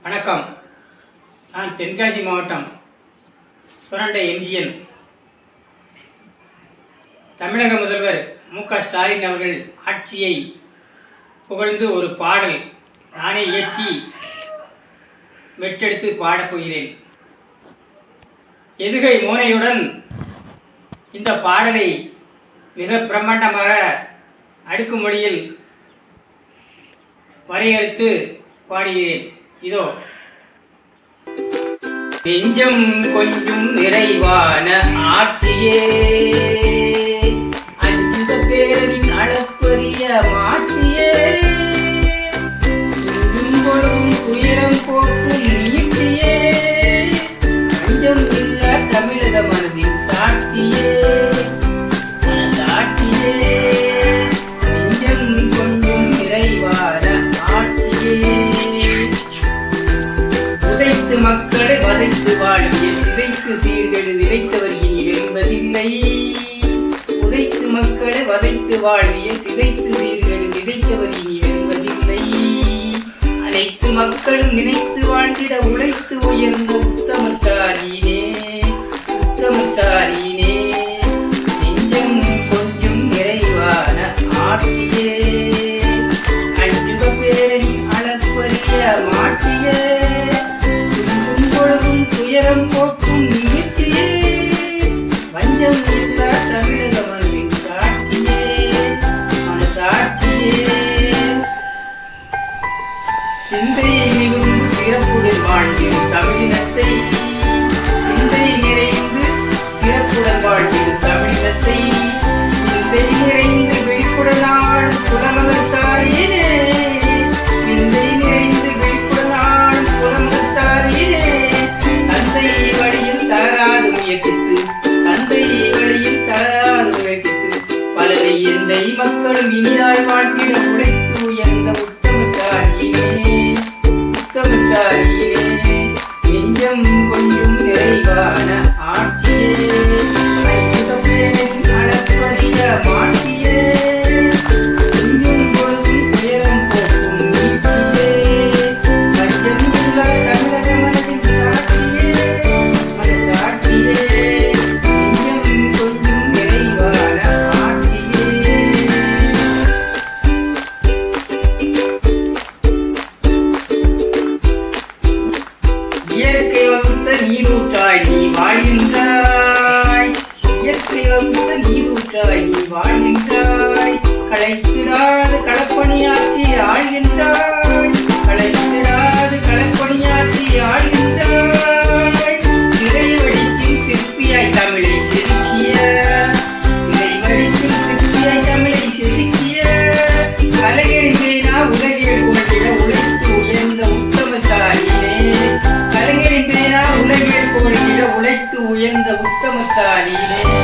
வணக்கம். நான் தென்காசி மாவட்டம் சுரண்டை எம்ஜிஎன். தமிழக முதல்வர் மு.க.ஸ்டாலின் அவர்கள் ஆட்சியை புகழ்ந்து ஒரு பாடல் நானே இயற்றி மெட்டெடுத்து பாடப்போகிறேன். எதுகை மோனையுடன் இந்த பாடலை மிக பிரம்மாண்டமாக அடுக்குமொழியில் வரையறுத்து பாடுகிறேன். இதோ. நெஞ்சம் கொஞ்சம் நிறைவான ஆட்சியே, அஞ்சுத பேரின் அளப்பரிய மாற்றியே, பொழுதும் துயரம் போக்கும் நீட்டியே, அஞ்சம் இல்ல தமிழக மனதின் சாட்சியே, மனசாட்சியே, நெஞ்சம் கொஞ்சம் நிறைவான ஆட்சியே, உதைத்து மக்களை வதைத்து வாழிய சிதைத்து சீர்கெடு நினைத்தவர் இனி வெல்வதில்லை. உதைத்து மக்களை வதைத்து வாழிய சிதைத்து சீர்கெடு நினைத்தவர் இனி வெல்வதில்லை. அனைத்து மக்களும் நினைத்து வாழ்ந்திட உழைத்து உயர்ந்த உத்தமசாலினே, உத்தமசாலினே, நெஞ்சம் கொஞ்சம் நிறைவான ஆட்சியே, அஞ்சுக பேரின் அளப்பரிய மாற்றியே, துயரம் போக்கும் நீட்டியே, வஞ்சம் இல்ல தமிழக மனதின் சாட்சியே, மனசாட்சியே, சிந்தை மிகுந்து சிறப்புடன் வாழ்ந்திடும் தமிழினத்தை, சிந்தை நிறைந்து சிறப்புடன் வாழ்ந்திடும் தமிழினத்தை, சிந்தை நிறைந்து விழிப்புடனாள் புலமகத்தாரியே, சிந்தை நிறைந்து விழிப்புடனாள் புலமகத்தாரியே, தந்தை வழியில் தளராது முயற்சித்து, தந்தை வழியில் தளராது முயற்சித்து, பலரை எந்தை மக்களும் இனியாய் வாழ்ந்திட உழைத்து உயர்ந்த உத்தமசாலியே, உத்தமசாலியே, நெஞ்சம் கொஞ்சம் நிறைவான ஆட்சியே, அளப்பரிய மாற்றியே, இன்னும் பொழுதும் துயரம் போக்கும் நீட்டியே, வஞ்சம் இல்ல தமிழக மனதின் சாட்சியே, மனசாட்சியே, நெஞ்சம் கொஞ்சம் நிறைவான ஆட்சியே. இயற்கை வகுத்த நீரூற்றாய் நீ வாழ்கின்றாய், இயற்கை வகுத்த நீரூற்றாய் நீ வாழ்கின்றாய், களைத்திடாது களப்பணியாற்றி ஆழ்கின்றாய், களைத்திடாது களப்பணியாற்றி ஆழ்கின்றாய், நிறைவழிக்கும் சிற்பியாய் தமிழை செதுக்கிய, நிறைவழிக்கும் சிற்பியாய் தமிழை செதுக்கிய, கலைஞரின் உலகில் உலகிட உழைத்து உயர்ந்த உத்தமசாலினே, கலைஞரின் பேரா உலகில் உலகிட உழைத்து உயர்ந்த உத்தமசாலினே,